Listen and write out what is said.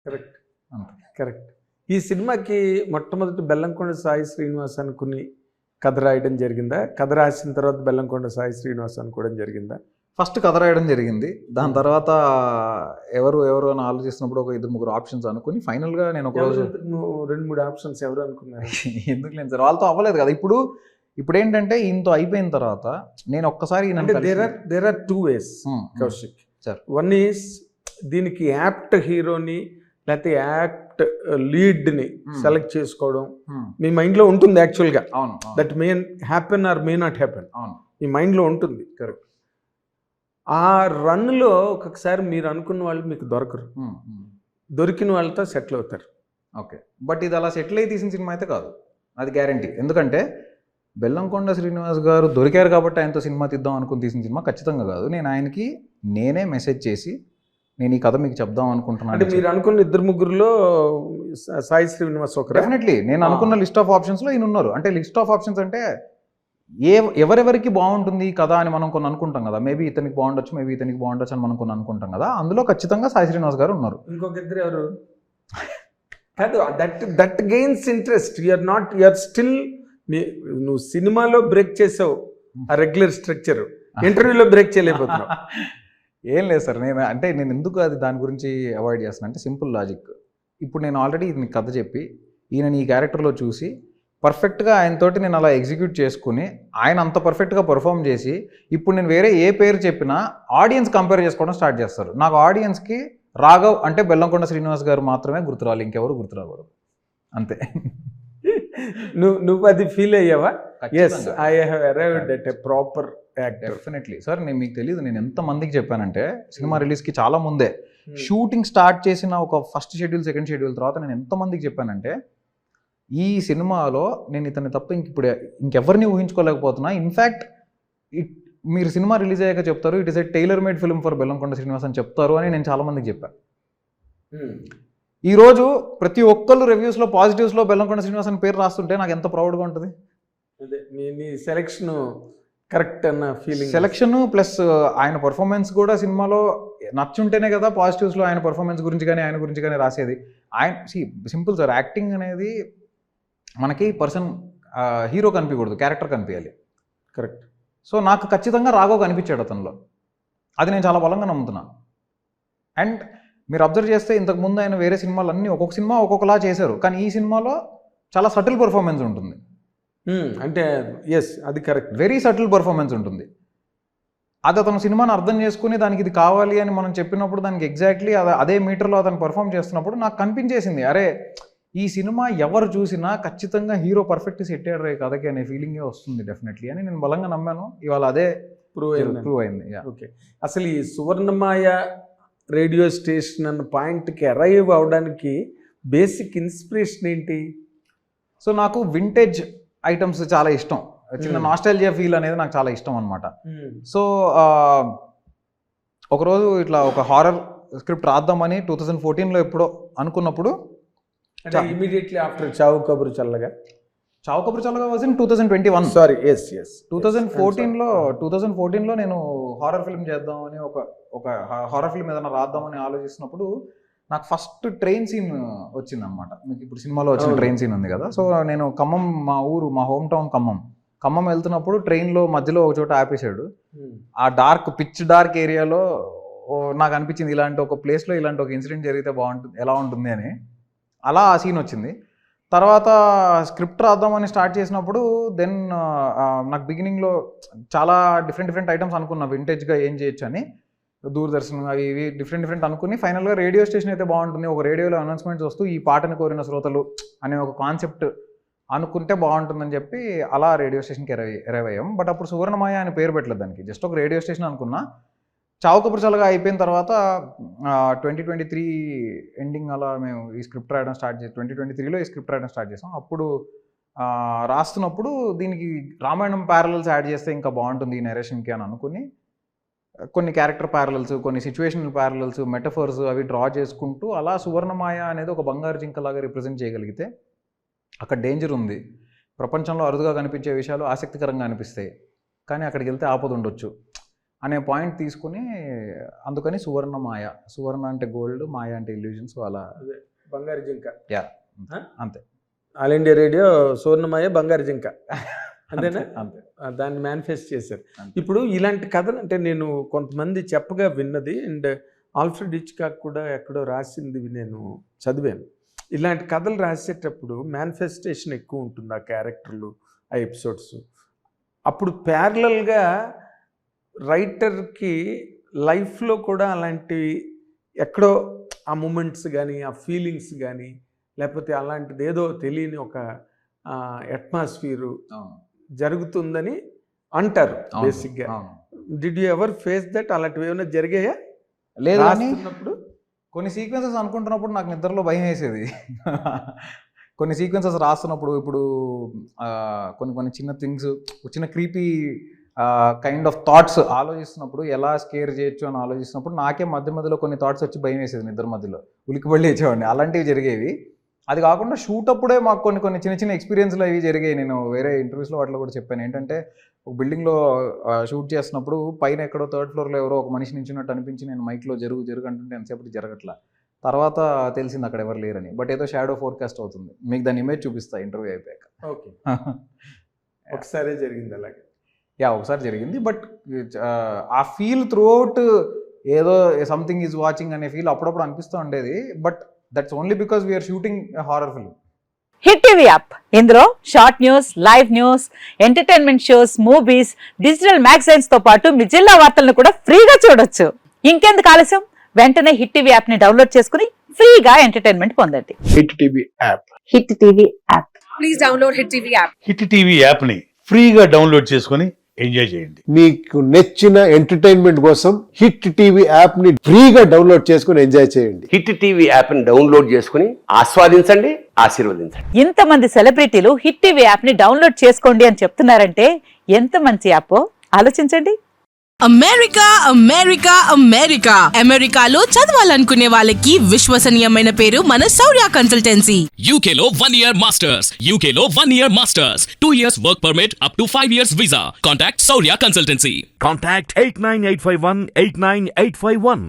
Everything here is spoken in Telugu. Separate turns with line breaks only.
కరెక్ట్,
అంతే.
కరెక్ట్. ఈ సినిమాకి మొట్టమొదటి బెల్లంకొండ సాయి శ్రీనివాస్ అనుకుని కథ రాయడం జరిగిందా? కథ రాసిన తర్వాత బెల్లంకొండ సాయి శ్రీనివాస్ అనుకోవడం జరిగిందా?
ఫస్ట్ కథ రాయడం జరిగింది. దాని తర్వాత ఎవరు అని ఆలోచిస్తున్నప్పుడు ఒక 2-3 ఆప్షన్స్ అనుకుని ఫైనల్గా నేను ఒక రోజు
2-3 ఆప్షన్స్ ఎవరు అనుకున్నారు?
ఎందుకు లేదు సార్, వాళ్ళతో అవ్వలేదు కదా. ఇప్పుడు ఏంటంటే ఇంత అయిపోయిన తర్వాత నేను ఒక్కసారి
there are 2 ways Kaushik. One is దీనికి యాప్ట్ హీరోని లేకపోతే యాప్ట్ లీడ్ని సెలెక్ట్ చేసుకోవడం మీ మైండ్లో ఉంటుంది యాక్చువల్గా.
అవును,
that may happen or may not happen.
అవును,
మీ మైండ్లో ఉంటుంది.
కరెక్ట్.
ఆ రన్లో ఒక్కొక్కసారి మీరు అనుకున్న వాళ్ళు మీకు దొరకరు, దొరికిన వాళ్ళతో సెటిల్ అవుతారు.
ఓకే, బట్ ఇది అలా సెటిల్ అయ్యి తీసిన సినిమా అయితే కాదు, అది గ్యారంటీ. ఎందుకంటే బెల్లంకొండ శ్రీనివాస్ గారు దొరికారు కాబట్టి ఆయనతో సినిమా తీద్దాం అనుకుని తీసిన సినిమా ఖచ్చితంగా కాదు. నేను ఆయనకి నేనే మెసేజ్ చేసి నేను ఈ కథ మీకు చెప్దాం అనుకుంటున్నాను.
అంటే మీరు అనుకున్న 2-3లో సాయి శ్రీనివాస్ ఒకరు?
డెఫినెట్లీ నేను అనుకున్న లిస్ట్ ఆఫ్ ఆప్షన్స్లో ఈయన ఉన్నారు. అంటే లిస్ట్ ఆఫ్ ఆప్షన్స్ అంటే ఎవరెవరికి బాగుంటుంది ఈ కథ అని మనం కొన్ని అనుకుంటాం కదా. మేబీ ఇతనికి బాగుండొచ్చు, మేబీ ఇతనికి బాగుండొచ్చు అని మనం కొన్ని అనుకుంటాం కదా. అందులో ఖచ్చితంగా సాయి శ్రీనివాస్ గారు ఉన్నారు.
ఇంకొక ఇద్దరు ఎవరు కాదు, that gains interest. You are still నువ్వు సినిమాలో బ్రేక్ చేసావు ఆ రెగ్యులర్ స్ట్రక్చర్, ఇంటర్వ్యూలో బ్రేక్ చేయలేకపోతున్నావు.
ఏం లేదు సార్, నేను ఎందుకు అది దాని గురించి అవాయిడ్ చేస్తాను అంటే సింపుల్ లాజిక్. ఇప్పుడు నేను ఆల్రెడీ ఇది కథ చెప్పి ఈయన ఈ క్యారెక్టర్లో చూసి పర్ఫెక్ట్గా ఆయనతోటి నేను అలా ఎగ్జిక్యూట్ చేసుకుని ఆయన అంత పర్ఫెక్ట్గా పర్ఫామ్ చేసి ఇప్పుడు నేను వేరే ఏ పేరు చెప్పినా ఆడియన్స్ కంపేర్ చేసుకోవడం స్టార్ట్ చేస్తారు. నాకు ఆడియన్స్కి రాఘవ్ అంటే బెల్లంకొండ శ్రీనివాస్ గారు మాత్రమే గుర్తురాలి, ఇంకెవరు గుర్తురాకూడదు, అంతే.
నువ్వు అది ఫీల్ అయ్యావా? Yes, I have arrived at a proper actor.
Definitely sir. నేను మీకు తెలియదు నేను ఎంతమందికి చెప్పానంటే సినిమా రిలీజ్కి చాలా ముందే షూటింగ్ స్టార్ట్ చేసిన ఒక ఫస్ట్ షెడ్యూల్, సెకండ్ షెడ్యూల్ తర్వాత నేను ఎంతమందికి చెప్పానంటే ఈ సినిమాలో నేను ఇతన్ని తప్ప ఇంకెవరిని ఊహించుకోలేకపోతున్నా. ఇన్ఫ్యాక్ట్ మీరు సినిమా రిలీజ్ అయ్యాక చెప్తారు it is a tailor made film for Bellamkonda Srinivas అని చెప్తారు అని నేను చాలా మందికి చెప్పాను. ఈరోజు ప్రతి ఒక్కళ్ళు రివ్యూస్లో పాజిటివ్స్లో బెల్లంకొండ శ్రీనివాస్ అని పేరు రాస్తుంటే నాకు ఎంత ప్రౌడ్గా ఉంటుంది.
మీ సెలెక్షన్ కరెక్ట్ అన్న ఫీలింగ్.
సెలెక్షన్ ప్లస్ ఆయన పర్ఫార్మెన్స్ కూడా సినిమాలో నచ్చుంటేనే కదా పాజిటివ్స్లో ఆయన పర్ఫార్మెన్స్ గురించి కానీ ఆయన గురించి కానీ రాసేది. ఆయన సింపుల్ సార్, యాక్టింగ్ అనేది మనకి పర్సన్ హీరో కనిపించకూడదు, క్యారెక్టర్ కనిపించాలి.
కరెక్ట్.
సో నాకు ఖచ్చితంగా రాఘవ్ కనిపించాడు అతనిలో, అది నేను చాలా బలంగా నమ్ముతున్నా. అండ్ మీరు అబ్జర్వ్ చేస్తే ఇంతకుముందు ఆయన వేరే సినిమాలు అన్నీ ఒక్కొక్క సినిమా ఒక్కొక్కలా చేశారు, కానీ ఈ సినిమాలో చాలా సటిల్ పర్ఫార్మెన్స్ ఉంటుంది.
అంటే ఎస్, అది కరెక్ట్,
వెరీ సటిల్ పర్ఫార్మెన్స్ ఉంటుంది. అది అతను సినిమాని అర్థం చేసుకుని దానికి ఇది కావాలి అని మనం చెప్పినప్పుడు దానికి ఎగ్జాక్ట్లీ అదే మీటర్లో అతను పర్ఫామ్ చేస్తున్నప్పుడు నాకు కనిపించేసింది, అరే ఈ సినిమా ఎవరు చూసినా ఖచ్చితంగా హీరో పర్ఫెక్ట్ సెట్ అయ్యారు కథకి అనే ఫీలింగే వస్తుంది డెఫినెట్లీ అని నేను బలంగా నమ్మాను. ఇవాళ అదే ప్రూవ్ అయింది.
ఓకే, అసలు ఈ సువర్ణమాయ రేడియో స్టేషన్ అన్న పాయింట్కి అరైవ్ అవడానికి బేసిక్ ఇన్స్పిరేషన్ ఏంటి?
సో నాకు వింటేజ్ ఐటమ్స్ చాలా ఇష్టం, చిన్న నాస్టాల్జియా ఫీల్ అనేది నాకు చాలా ఇష్టం అనమాట. సో ఒకరోజు ఇట్లా ఒక హారర్ స్క్రిప్ట్ రాద్దామని 2014లో ఎప్పుడో అనుకున్నప్పుడు,
immediately after Chaavu Kaburu Challaga
was in 2021.
Sorry, yes yes
2014లో నేను హారర్ ఫిల్మ్ చేద్దామని ఒక హారర్ ఫిల్మ్ ఏదైనా రాద్దామని ఆలోచిస్తున్నప్పుడు నాకు ఫస్ట్ ట్రైన్ సీన్ వచ్చిందనమాట. మీకు ఇప్పుడు సినిమాలో వచ్చిన ట్రైన్ సీన్ ఉంది కదా. సో నేను ఖమ్మం, మా ఊరు, మా హోమ్ టౌన్ ఖమ్మం వెళ్తున్నప్పుడు ట్రైన్లో మధ్యలో ఒక చోట ఆపేశాడు. ఆ పిచ్ డార్క్ ఏరియాలో నాకు అనిపించింది ఇలాంటి ఒక ప్లేస్లో ఇలాంటి ఒక ఇన్సిడెంట్ జరిగితే బాగుంటుంది, ఎలా ఉంటుంది అని. అలా ఆ సీన్ వచ్చింది. తర్వాత స్క్రిప్ట్ రాద్దామని స్టార్ట్ చేసినప్పుడు దెన్ నాకు బిగినింగ్లో చాలా డిఫరెంట్ ఐటమ్స్ అనుకున్నా వింటేజ్గా ఏం చేయొచ్చు అని. దూరదర్శన్ అవి ఇవి డిఫరెంట్ అనుకుని ఫైనల్గా రేడియో స్టేషన్ అయితే బాగుంటుంది, ఒక రేడియోలో అనౌన్స్మెంట్స్ వస్తూ ఈ పాటను కోరిన శ్రోతలు అనే ఒక కాన్సెప్ట్ అనుకుంటే బాగుంటుందని చెప్పి అలా రేడియో స్టేషన్కి ఎరైవ్ అయ్యాం. బట్ అప్పుడు సువర్ణమాయ అని పేరు పెట్టలేదు దానికి, జస్ట్ ఒక రేడియో స్టేషన్ అనుకున్నా. చావు కబురు చల్లగా అయిపోయిన తర్వాత 2023 ఎండింగ్ అలా మేము ఈ స్క్రిప్ట్ రాయడం స్టార్ట్ చేసి 2023లో ఈ స్క్రిప్ట్ రాయడం స్టార్ట్ చేసాం. అప్పుడు రాస్తున్నప్పుడు దీనికి రామాయణం ప్యారలల్స్ యాడ్ చేస్తే ఇంకా బాగుంటుంది ఈ నెరేషన్కి అని అనుకుని కొన్ని క్యారెక్టర్ ప్యారలల్స్, కొన్ని సిచ్యువేషనల్ ప్యారలల్స్, మెటఫర్స్ అవి డ్రా చేసుకుంటూ అలా సువర్ణమాయ అనేది ఒక బంగారు జింకలాగా రిప్రజెంట్ చేయగలిగితే అక్కడ డేంజర్ ఉంది, ప్రపంచంలో అరుదుగా కనిపించే విషయాలు ఆసక్తికరంగా అనిపిస్తాయి, కానీ అక్కడికి వెళ్తే ఆపద ఉండొచ్చు అనే పాయింట్ తీసుకుని అందుకని సువర్ణ మాయ, సువర్ణ అంటే గోల్డ్, మాయ అంటే ఇల్యూజన్స్, అలా
బంగారు జింక.
యా అంతే.
ఆల్ ఇండియా రేడియో సువర్ణమయ్య బంగారు జింక అంతేనా?
అంతే.
దాన్ని మేనిఫెస్ట్ చేశారు. ఇప్పుడు ఇలాంటి కథలు అంటే నేను కొంతమంది చెప్పగా విన్నది, అండ్ ఆల్ఫ్రెడ్ హిచ్కాక్ కూడా ఎక్కడో రాసింది నేను చదివాను. ఇలాంటి కథలు రాసేటప్పుడు మేనిఫెస్టేషన్ ఎక్కువ ఉంటుంది ఆ క్యారెక్టర్లు, ఆ ఎపిసోడ్స్. అప్పుడు ప్యారలల్గా రైటర్కి లైఫ్లో కూడా అలాంటివి ఎక్కడో ఆ మూమెంట్స్ కానీ, ఆ ఫీలింగ్స్ కానీ, లేకపోతే అలాంటిది ఏదో తెలియని ఒక అట్మాస్ఫియరు జరుగుతుందని అంటారు బేసిక్గా. Did you ever face that? అలాంటివి ఏమైనా జరిగాయా?
లేదు,
రాస్తున్నప్పుడు
కొన్ని సీక్వెన్సెస్ అనుకుంటున్నప్పుడు నాకు నిద్రలో భయం వేసేది. కొన్ని సీక్వెన్సెస్ రాస్తున్నప్పుడు ఇప్పుడు కొన్ని చిన్న థింగ్స్, చిన్న క్రీపీ కైండ్ ఆఫ్ థాట్స్ ఆలోచిస్తున్నప్పుడు ఎలా స్కేర్ చేయొచ్చు అని ఆలోచిస్తున్నప్పుడు నాకే మధ్య మధ్యలో కొన్ని థాట్స్ వచ్చి భయం వేసేది, నిద్ర మధ్యలో ఉలికిపడి లేచేవాడిని. అలాంటివి జరిగేవి. అది కాకుండా షూట్ అప్పుడే మాకు కొన్ని చిన్న చిన్న ఎక్స్పీరియన్స్లు అవి జరిగాయి. నేను వేరే ఇంటర్వ్యూస్లో వాటిలో కూడా చెప్పాను. ఏంటంటే ఒక బిల్డింగ్లో షూట్ చేస్తున్నప్పుడు పైన ఎక్కడో 3rd ఫ్లోర్లో ఎవరో ఒక మనిషి నించున్నట్టు అనిపించి నేను మైక్లో జరుగు అంటుంటే ఎంతసేపటి జరగట్లా. తర్వాత తెలిసింది అక్కడ ఎవరు లేరని. బట్ ఏదో షాడో ఫోర్కాస్ట్ అవుతుంది. మీకు దాని ఇమేజ్ చూపిస్తా ఇంటర్వ్యూ అయిపోయాక.
ఓకే. ఒకసారి జరిగింది అలాగే?
యా, ఒకసారి జరిగింది. బట్ ఆ ఫీల్ త్రూ అవుట్ ఏదో సంథింగ్ ఈజ్ వాచింగ్ అనే ఫీల్ అప్పుడప్పుడు అనిపిస్తూ ఉండేది. But that's only because we are shooting horror film.
Hit TV app, ఇందులో short news, live news, entertainment shows, movies, digital magazines తో పాటు మీ జిల్లా వార్తలను కూడా ఫ్రీగా చూడొచ్చు. ఇంకెందుకు ఆలస్యం, వెంటనే హిట్ టీవీ యాప్ ని డౌన్లోడ్ చేసుకుని ఫ్రీగా ఎంటర్టైన్మెంట్ పొందండి.
Hit TV app.
Hit TV app,
please download hit TV app.
Hit TV యాప్ని ఫ్రీగా డౌన్లోడ్ చేసుకొని ఎంజాయ్ చేయండి.
మీకు నచ్చిన ఎంటర్టైన్మెంట్ కోసం హిట్ టీవీ యాప్ ని ఫ్రీగా డౌన్లోడ్ చేసుకొని ఎంజాయ్ చేయండి.
హిట్ టీవీ యాప్ని డౌన్లోడ్ చేసుకుని ఆస్వాదించండి, ఆశీర్వదించండి.
ఇంతమంది సెలబ్రిటీలు హిట్ టీవీ యాప్ ని డౌన్లోడ్ చేసుకోండి అని చెప్తున్నారంటే ఎంత మంచి యాప్ ఆలోచించండి.
అమెరికా అమెరికా అమెరికా అమెరికాలో చదవాలనుకునే వాళ్ళకి విశ్వసనీయమైన పేరు మన శౌర్య కన్సల్టెన్సీ.
UK లో 1 year masters. UK లో 1 year masters. 2 years work permit up to 5 years visa. Contact Saurya Consultancy.
Contact 89851 89851.